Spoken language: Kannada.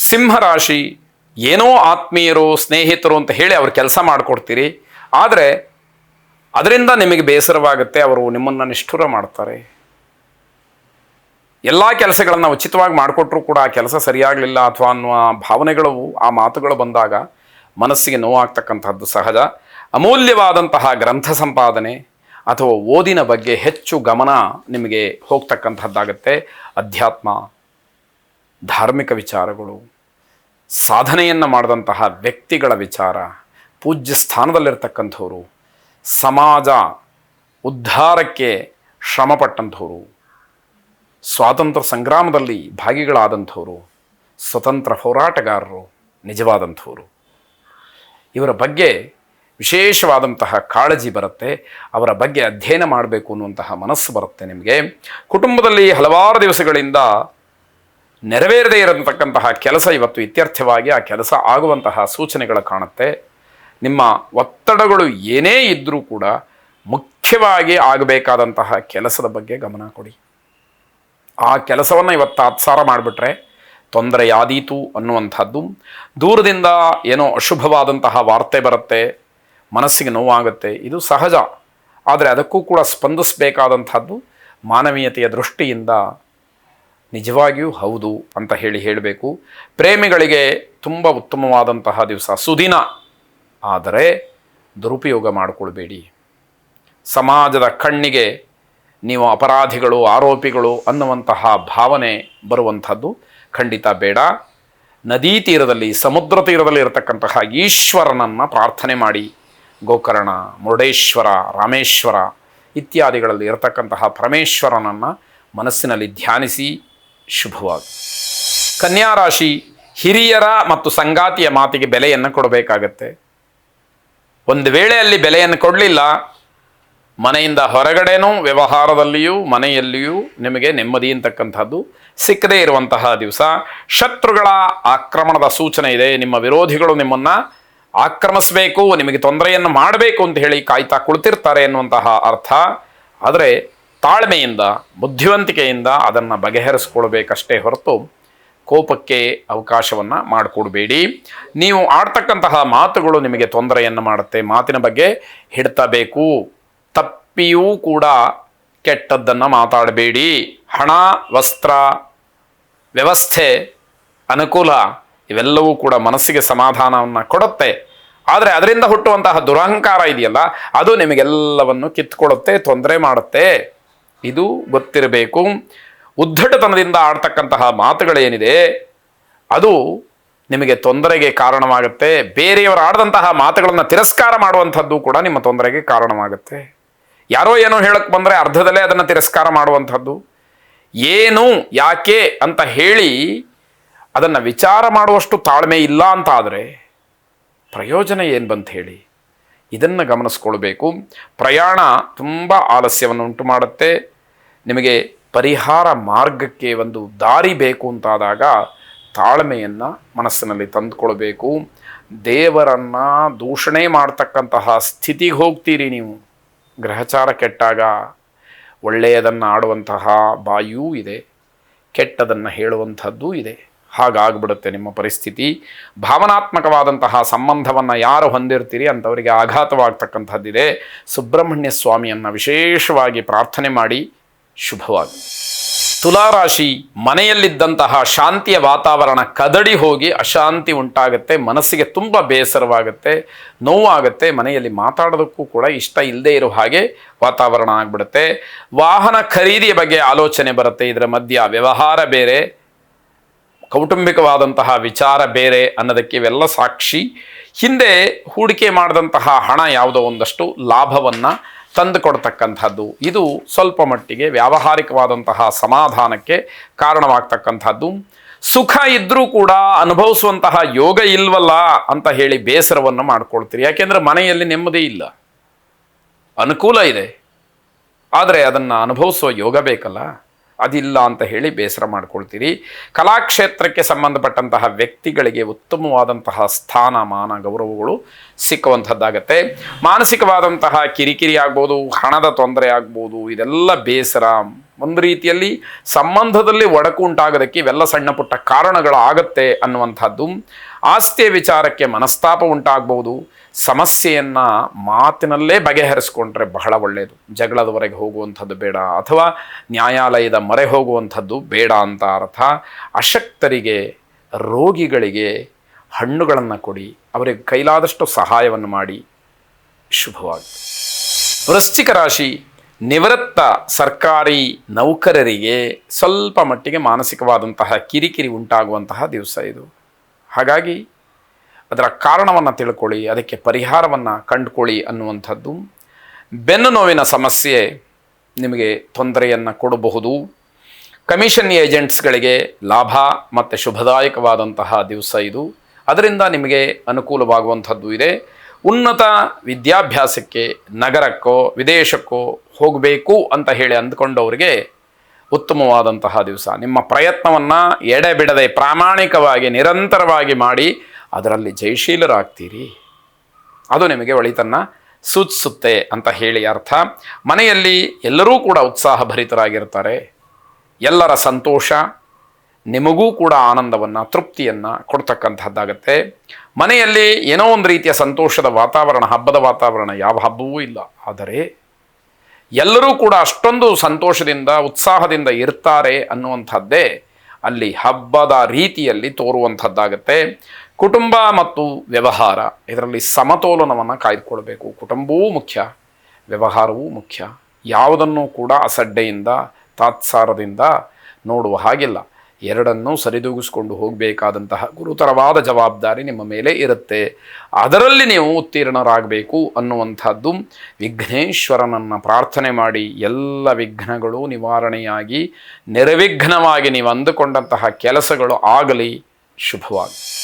ಸಿಂಹರಾಶಿ, ಏನೋ ಆತ್ಮೀಯರು ಸ್ನೇಹಿತರು ಅಂತ ಹೇಳಿ ಅವ್ರು ಕೆಲಸ ಮಾಡಿಕೊಡ್ತೀರಿ, ಆದರೆ ಅದರಿಂದ ನಿಮಗೆ ಬೇಸರವಾಗುತ್ತೆ, ಅವರು ನಿಮ್ಮನ್ನು ನಿಷ್ಠುರ ಮಾಡ್ತಾರೆ. ಎಲ್ಲ ಕೆಲಸಗಳನ್ನು ಉಚಿತವಾಗಿ ಮಾಡಿಕೊಟ್ರೂ ಕೂಡ ಆ ಕೆಲಸ ಸರಿಯಾಗಲಿಲ್ಲ ಅಥವಾ ಅನ್ನುವ ಭಾವನೆಗಳು, ಆ ಮಾತುಗಳು ಬಂದಾಗ ಮನಸ್ಸಿಗೆ ನೋವಾಗ್ತಕ್ಕಂಥದ್ದು ಸಹಜ. ಅಮೂಲ್ಯವಾದಂತಹ ಗ್ರಂಥ ಸಂಪಾದನೆ ಅಥವಾ ಓದಿನ ಬಗ್ಗೆ ಹೆಚ್ಚು ಗಮನ ನಿಮಗೆ ಹೋಗ್ತಕ್ಕಂಥದ್ದಾಗತ್ತೆ. ಅಧ್ಯಾತ್ಮ, ಧಾರ್ಮಿಕ ವಿಚಾರಗಳು, ಸಾಧನೆಯನ್ನು ಮಾಡಿದಂತಹ ವ್ಯಕ್ತಿಗಳ ವಿಚಾರ, ಪೂಜ್ಯ ಸ್ಥಾನದಲ್ಲಿರ್ತಕ್ಕಂಥವ್ರು, ಸಮಾಜ ಉದ್ಧಾರಕ್ಕೆ ಶ್ರಮಪಟ್ಟಂಥವ್ರು, ಸ್ವಾತಂತ್ರ್ಯ ಸಂಗ್ರಾಮದಲ್ಲಿ ಭಾಗಿಗಳಾದಂಥವ್ರು, ಸ್ವತಂತ್ರ ಹೋರಾಟಗಾರರು ನಿಜವಾದಂಥವ್ರು, ಇವರ ಬಗ್ಗೆ ವಿಶೇಷವಾದಂತಹ ಕಾಳಜಿ ಬರುತ್ತೆ. ಅವರ ಬಗ್ಗೆ ಅಧ್ಯಯನ ಮಾಡಬೇಕು ಅನ್ನುವಂತಹ ಮನಸ್ಸು ಬರುತ್ತೆ ನಿಮಗೆ. ಕುಟುಂಬದಲ್ಲಿ ಹಲವಾರು ದಿವಸಗಳಿಂದ ನೆರವೇರದೇ ಇರತಕ್ಕಂತಹ ಕೆಲಸ ಇವತ್ತು ಇತ್ಯರ್ಥವಾಗಿ ಆ ಕೆಲಸ ಆಗುವಂತಹ ಸೂಚನೆಗಳು ಕಾಣುತ್ತೆ. ನಿಮ್ಮ ಒತ್ತಡಗಳು ಏನೇ ಇದ್ದರೂ ಕೂಡ ಮುಖ್ಯವಾಗಿ ಆಗಬೇಕಾದಂತಹ ಕೆಲಸದ ಬಗ್ಗೆ ಗಮನ ಕೊಡಿ. ಆ ಕೆಲಸವನ್ನು ಇವತ್ತು ತಾತ್ಸಾರ ಮಾಡಿಬಿಟ್ರೆ ತೊಂದರೆಯಾದೀತು ಅನ್ನುವಂಥದ್ದು. ದೂರದಿಂದ ಏನೋ ಅಶುಭವಾದಂತಹ ವಾರ್ತೆ ಬರುತ್ತೆ, ಮನಸ್ಸಿಗೆ ನೋವಾಗುತ್ತೆ, ಇದು ಸಹಜ. ಆದರೆ ಅದಕ್ಕೂ ಕೂಡ ಸ್ಪಂದಿಸಬೇಕಾದಂಥದ್ದು ಮಾನವೀಯತೆಯ ದೃಷ್ಟಿಯಿಂದ ನಿಜವಾಗಿಯೂ ಹೌದು ಅಂತ ಹೇಳಬೇಕು. ಪ್ರೇಮಿಗಳಿಗೆ ತುಂಬ ಉತ್ತಮವಾದಂತಹ ದಿವಸ, ಸುದಿನ. ಆದರೆ ದುರುಪಯೋಗ ಮಾಡಿಕೊಳ್ಬೇಡಿ. ಸಮಾಜದ ಕಣ್ಣಿಗೆ ನೀವು ಅಪರಾಧಿಗಳು, ಆರೋಪಿಗಳು ಅನ್ನುವಂತಹ ಭಾವನೆ ಬರುವಂಥದ್ದು ಖಂಡಿತ ಬೇಡ. ನದೀ ತೀರದಲ್ಲಿ, ಸಮುದ್ರ ತೀರದಲ್ಲಿ ಇರತಕ್ಕಂತಹ ಈಶ್ವರನನ್ನು ಪ್ರಾರ್ಥನೆ ಮಾಡಿ. ಗೋಕರ್ಣ, ಮುರುಡೇಶ್ವರ, ರಾಮೇಶ್ವರ ಇತ್ಯಾದಿಗಳಲ್ಲಿ ಇರತಕ್ಕಂತಹ ಪರಮೇಶ್ವರನನ್ನು ಮನಸ್ಸಿನಲ್ಲಿ ಧ್ಯಾನಿಸಿ. ಶುಭವಾಗಿ. ಕನ್ಯಾ ರಾಶಿ, ಹಿರಿಯರ ಮತ್ತು ಸಂಗಾತಿಯ ಮಾತಿಗೆ ಬೆಲೆಯನ್ನು ಕೊಡಬೇಕಾಗತ್ತೆ. ಒಂದು ವೇಳೆ ಅಲ್ಲಿ ಬೆಲೆಯನ್ನು ಕೊಡಲಿಲ್ಲ, ಮನೆಯಿಂದ ಹೊರಗಡೆನೂ ವ್ಯವಹಾರದಲ್ಲಿಯೂ ಮನೆಯಲ್ಲಿಯೂ ನಿಮಗೆ ನೆಮ್ಮದಿ ಅಂತಕ್ಕಂಥದ್ದು ಸಿಕ್ಕದೇ ಇರುವಂತಹ ದಿವಸ. ಶತ್ರುಗಳ ಆಕ್ರಮಣದ ಸೂಚನೆ ಇದೆ. ನಿಮ್ಮ ವಿರೋಧಿಗಳು ನಿಮ್ಮನ್ನು ಆಕ್ರಮಿಸಬೇಕು, ನಿಮಗೆ ತೊಂದರೆಯನ್ನು ಮಾಡಬೇಕು ಅಂತ ಹೇಳಿ ಕಾಯ್ತಾ ಕುಳಿತಿರ್ತಾರೆ ಎನ್ನುವಂತಹ ಅರ್ಥ. ಆದರೆ ತಾಳ್ಮೆಯಿಂದ, ಬುದ್ಧಿವಂತಿಕೆಯಿಂದ ಅದನ್ನು ಬಗೆಹರಿಸ್ಕೊಳ್ಬೇಕಷ್ಟೇ ಹೊರತು ಕೋಪಕ್ಕೆ ಅವಕಾಶವನ್ನು ಮಾಡಿಕೊಡಬೇಡಿ. ನೀವು ಆಡ್ತಕ್ಕಂತಹ ಮಾತುಗಳು ನಿಮಗೆ ತೊಂದರೆಯನ್ನು ಮಾಡುತ್ತೆ. ಮಾತಿನ ಬಗ್ಗೆ ಹಿಡ್ತಬೇಕು. ತಪ್ಪಿಯೂ ಕೂಡ ಕೆಟ್ಟದ್ದನ್ನು ಮಾತಾಡಬೇಡಿ. ಹಣ, ವಸ್ತ್ರ, ವ್ಯವಸ್ಥೆ, ಅನುಕೂಲ ಇವೆಲ್ಲವೂ ಕೂಡ ಮನಸ್ಸಿಗೆ ಸಮಾಧಾನವನ್ನು ಕೊಡುತ್ತೆ. ಆದರೆ ಅದರಿಂದ ಹುಟ್ಟುವಂತಹ ದುರಹಂಕಾರ ಇದೆಯಲ್ಲ, ಅದು ನಿಮಗೆಲ್ಲವನ್ನು ಕಿತ್ಕೊಳ್ಳುತ್ತೆ, ತೊಂದರೆ ಮಾಡುತ್ತೆ. ಇದು ಗೊತ್ತಿರಬೇಕು. ಉದ್ದಟತನದಿಂದ ಆಡ್ತಕ್ಕಂತಹ ಮಾತುಗಳೇನಿದೆ ಅದು ನಿಮಗೆ ತೊಂದರೆಗೆ ಕಾರಣವಾಗುತ್ತೆ. ಬೇರೆಯವರು ಆಡಿದಂತಹ ಮಾತುಗಳನ್ನು ತಿರಸ್ಕಾರ ಮಾಡುವಂಥದ್ದು ಕೂಡ ನಿಮ್ಮ ತೊಂದರೆಗೆ ಕಾರಣವಾಗುತ್ತೆ. ಯಾರೋ ಏನೋ ಹೇಳಕ್ಕೆ ಬಂದರೆ ಅರ್ಧದಲ್ಲೇ ಅದನ್ನು ತಿರಸ್ಕಾರ ಮಾಡುವಂಥದ್ದು. ಏನು, ಯಾಕೆ ಅಂತ ಹೇಳಿ ಅದನ್ನು ವಿಚಾರ ಮಾಡುವಷ್ಟು ತಾಳ್ಮೆ ಇಲ್ಲ ಅಂತ ಆದರೆ ಪ್ರಯೋಜನ ಏನು ಬಂತ ಹೇಳಿ. ಇದನ್ನು ಗಮನಿಸ್ಕೊಳ್ಬೇಕು. ಪ್ರಯಾಣ ತುಂಬ ಆಲಸ್ಯವನ್ನು ಉಂಟು ಮಾಡುತ್ತೆ. ನಿಮಗೆ ಪರಿಹಾರ ಮಾರ್ಗಕ್ಕೆ ಒಂದು ದಾರಿ ಬೇಕು ಅಂತಾದಾಗ ತಾಳ್ಮೆಯನ್ನು ಮನಸ್ಸಿನಲ್ಲಿ ತಂದುಕೊಳ್ಬೇಕು. ದೇವರನ್ನು ದೂಷಣೆ ಮಾಡ್ತಕ್ಕಂತಹ ಸ್ಥಿತಿಗೆ ಹೋಗ್ತೀರಿ ನೀವು. ಗ್ರಹಚಾರ ಕೆಟ್ಟಾಗ ಒಳ್ಳೆಯದನ್ನು ಆಡುವಂತಹ ಬಾಯಿಯೂ ಇದೆ, ಕೆಟ್ಟದನ್ನು ಹೇಳುವಂಥದ್ದೂ ಇದೆ. ಹಾಗಾಗ್ಬಿಡುತ್ತೆ ನಿಮ್ಮ ಪರಿಸ್ಥಿತಿ. ಭಾವನಾತ್ಮಕವಾದಂತಹ ಸಂಬಂಧವನ್ನು ಯಾರು ಹೊಂದಿರ್ತೀರಿ ಅಂಥವರಿಗೆ ಆಘಾತವಾಗ್ತಕ್ಕಂಥದ್ದಿದೆ. ಸುಬ್ರಹ್ಮಣ್ಯ ಸ್ವಾಮಿಯನ್ನು ವಿಶೇಷವಾಗಿ ಪ್ರಾರ್ಥನೆ ಮಾಡಿ. ಶುಭವಾಗಿ. ತುಲಾರಾಶಿ, ಮನೆಯಲ್ಲಿದ್ದಂತಹ ಶಾಂತಿಯ ವಾತಾವರಣ ಕದಡಿ ಹೋಗಿ ಅಶಾಂತಿ ಉಂಟಾಗುತ್ತೆ. ಮನಸ್ಸಿಗೆ ತುಂಬ ಬೇಸರವಾಗುತ್ತೆ, ನೋವಾಗುತ್ತೆ. ಮನೆಯಲ್ಲಿ ಮಾತಾಡೋದಕ್ಕೂ ಕೂಡ ಇಷ್ಟ ಇಲ್ಲದೆ ಇರೋ ಹಾಗೆ ವಾತಾವರಣ ಆಗಿಬಿಡುತ್ತೆ. ವಾಹನ ಖರೀದಿಯ ಬಗ್ಗೆ ಆಲೋಚನೆ ಬರುತ್ತೆ. ಇದರ ಮಧ್ಯ ವ್ಯವಹಾರ ಬೇರೆ, ಕೌಟುಂಬಿಕವಾದಂತಹ ವಿಚಾರ ಬೇರೆ ಅನ್ನೋದಕ್ಕೆ ಇವೆಲ್ಲ ಸಾಕ್ಷಿ. ಹಿಂದೆ ಹೂಡಿಕೆ ಮಾಡಿದಂತಹ ಹಣ ಯಾವುದೋ ಒಂದಷ್ಟು ಲಾಭವನ್ನು ತಂದು ಕೊಡ್ತಕ್ಕಂಥದ್ದು. ಇದು ಸ್ವಲ್ಪ ಮಟ್ಟಿಗೆ ವ್ಯಾವಹಾರಿಕವಾದಂತಹ ಸಮಾಧಾನಕ್ಕೆ ಕಾರಣವಾಗ್ತಕ್ಕಂಥದ್ದು. ಸುಖ ಇದ್ದರೂ ಕೂಡ ಅನುಭವಿಸುವಂತಹ ಯೋಗ ಇಲ್ವಲ್ಲ ಅಂತ ಹೇಳಿ ಬೇಸರವನ್ನು ಮಾಡ್ಕೊಳ್ತೀರಿ. ಯಾಕೆಂದರೆ ಮನೆಯಲ್ಲಿ ನೆಮ್ಮದಿ ಇಲ್ಲ, ಅನುಕೂಲ ಇದೆ, ಆದರೆ ಅದನ್ನು ಅನುಭವಿಸುವ ಯೋಗ ಬೇಕಲ್ಲ, ಅದಿಲ್ಲ ಅಂತ ಹೇಳಿ ಬೇಸರ ಮಾಡ್ಕೊಳ್ತೀರಿ. ಕಲಾಕ್ಷೇತ್ರಕ್ಕೆ ಸಂಬಂಧಪಟ್ಟಂತಹ ವ್ಯಕ್ತಿಗಳಿಗೆ ಉತ್ತಮವಾದಂತಹ ಸ್ಥಾನ, ಮಾನ, ಗೌರವಗಳು ಸಿಕ್ಕುವಂಥದ್ದಾಗತ್ತೆ. ಮಾನಸಿಕವಾದಂತಹ ಕಿರಿಕಿರಿ ಆಗ್ಬೋದು, ಹಣದ ತೊಂದರೆ ಆಗ್ಬೋದು, ಇದೆಲ್ಲ ಬೇಸರ, ಒಂದು ರೀತಿಯಲ್ಲಿ ಸಂಬಂಧದಲ್ಲಿ ಒಡಕು ಉಂಟಾಗೋದಕ್ಕೆ ಇವೆಲ್ಲ ಸಣ್ಣ ಪುಟ್ಟ ಕಾರಣಗಳಾಗತ್ತೆ ಅನ್ನುವಂಥದ್ದು. ಆಸ್ತಿಯ ವಿಚಾರಕ್ಕೆ ಮನಸ್ತಾಪ ಉಂಟಾಗ್ಬೋದು. ಸಮಸ್ಯೆಯನ್ನು ಮಾತಿನಲ್ಲೇ ಬಗೆಹರಿಸ್ಕೊಂಡ್ರೆ ಬಹಳ ಒಳ್ಳೆಯದು. ಜಗಳದವರೆಗೆ ಹೋಗುವಂಥದ್ದು ಬೇಡ, ಅಥವಾ ನ್ಯಾಯಾಲಯದ ಮೊರೆ ಹೋಗುವಂಥದ್ದು ಬೇಡ ಅಂತ ಅರ್ಥ. ಅಶಕ್ತರಿಗೆ, ರೋಗಿಗಳಿಗೆ ಹಣ್ಣುಗಳನ್ನು ಕೊಡಿ, ಅವರಿಗೆ ಕೈಲಾದಷ್ಟು ಸಹಾಯವನ್ನು ಮಾಡಿ. ಶುಭವಾಗಿದೆ. ವೃಶ್ಚಿಕ ರಾಶಿ, ನಿವೃತ್ತ ಸರ್ಕಾರಿ ನೌಕರರಿಗೆ ಸ್ವಲ್ಪ ಮಟ್ಟಿಗೆ ಮಾನಸಿಕವಾದಂತಹ ಕಿರಿಕಿರಿ ಉಂಟಾಗುವಂತಹ ದಿವಸ ಇದು. ಹಾಗಾಗಿ ಅದರ ಕಾರಣವನ್ನು ತಿಳ್ಕೊಳ್ಳಿ, ಅದಕ್ಕೆ ಪರಿಹಾರವನ್ನು ಕಂಡುಕೊಳ್ಳಿ ಅನ್ನುವಂಥದ್ದು. ಬೆನ್ನು ನೋವಿನ ಸಮಸ್ಯೆ ನಿಮಗೆ ತೊಂದರೆಯನ್ನು ಕೊಡಬಹುದು. ಕಮಿಷನ್ ಏಜೆಂಟ್ಸ್ಗಳಿಗೆ ಲಾಭ ಮತ್ತು ಶುಭದಾಯಕವಾದಂತಹ ದಿವಸ ಇದು. ಅದರಿಂದ ನಿಮಗೆ ಅನುಕೂಲವಾಗುವಂಥದ್ದು ಇದೆ. ಉನ್ನತ ವಿದ್ಯಾಭ್ಯಾಸಕ್ಕೆ ನಗರಕ್ಕೋ ವಿದೇಶಕ್ಕೋ ಹೋಗಬೇಕು ಅಂತ ಹೇಳಿ ಅಂದ್ಕೊಂಡವರಿಗೆ ಉತ್ತಮವಾದಂತಹ ದಿವಸ. ನಿಮ್ಮ ಪ್ರಯತ್ನವನ್ನು ಎಡೆಬಿಡದೆ ಪ್ರಾಮಾಣಿಕವಾಗಿ ನಿರಂತರವಾಗಿ ಮಾಡಿ ಅದರಲ್ಲಿ ಜಯಶೀಲರಾಗ್ತೀರಿ. ಅದು ನಿಮಗೆ ಒಳಿತನ್ನು ಸೂಚಿಸುತ್ತೆ ಅಂತ ಹೇಳಿ ಅರ್ಥ. ಮನೆಯಲ್ಲಿ ಎಲ್ಲರೂ ಕೂಡ ಉತ್ಸಾಹಭರಿತರಾಗಿರ್ತಾರೆ. ಎಲ್ಲರ ಸಂತೋಷ ನಿಮಗೂ ಕೂಡ ಆನಂದವನ್ನು, ತೃಪ್ತಿಯನ್ನು ಕೊಡ್ತಕ್ಕಂಥದ್ದಾಗತ್ತೆ. ಮನೆಯಲ್ಲಿ ಏನೋ ಒಂದು ರೀತಿಯ ಸಂತೋಷದ ವಾತಾವರಣ, ಹಬ್ಬದ ವಾತಾವರಣ ಯಾವ ಹಬ್ಬವೂ ಇಲ್ಲ, ಆದರೆ ಎಲ್ಲರೂ ಕೂಡ ಅಷ್ಟೊಂದು ಸಂತೋಷದಿಂದ ಉತ್ಸಾಹದಿಂದ ಇರ್ತಾರೆ ಅನ್ನುವಂಥದ್ದೇ ಅಲ್ಲಿ ಹಬ್ಬದ ರೀತಿಯಲ್ಲಿ ತೋರುವಂಥದ್ದಾಗತ್ತೆ. ಕುಟುಂಬ ಮತ್ತು ವ್ಯವಹಾರ ಇದರಲ್ಲಿ ಸಮತೋಲನವನ್ನು ಕಾಯ್ದುಕೊಳ್ಬೇಕು. ಕುಟುಂಬವೂ ಮುಖ್ಯ, ವ್ಯವಹಾರವೂ ಮುಖ್ಯ. ಯಾವುದನ್ನು ಕೂಡ ಅಸಡ್ಡೆಯಿಂದ ತಾತ್ಸಾರದಿಂದ ನೋಡುವ ಹಾಗಿಲ್ಲ. ಎರಡನ್ನೂ ಸರಿದೂಗಿಸ್ಕೊಂಡು ಹೋಗಬೇಕಾದಂತಹ ಗುರುತರವಾದ ಜವಾಬ್ದಾರಿ ನಿಮ್ಮ ಮೇಲೆ ಇರುತ್ತೆ. ಅದರಲ್ಲಿ ನೀವು ಉತ್ತೀರ್ಣರಾಗಬೇಕು ಅನ್ನುವಂಥದ್ದು. ವಿಘ್ನೇಶ್ವರನನ್ನು ಪ್ರಾರ್ಥನೆ ಮಾಡಿ ಎಲ್ಲ ವಿಘ್ನಗಳು ನಿವಾರಣೆಯಾಗಿ ನಿರ್ವಿಘ್ನವಾಗಿ ನೀವು ಅಂದುಕೊಂಡಂತಹ ಕೆಲಸಗಳು ಆಗಲಿ. ಶುಭವಾಗಿ.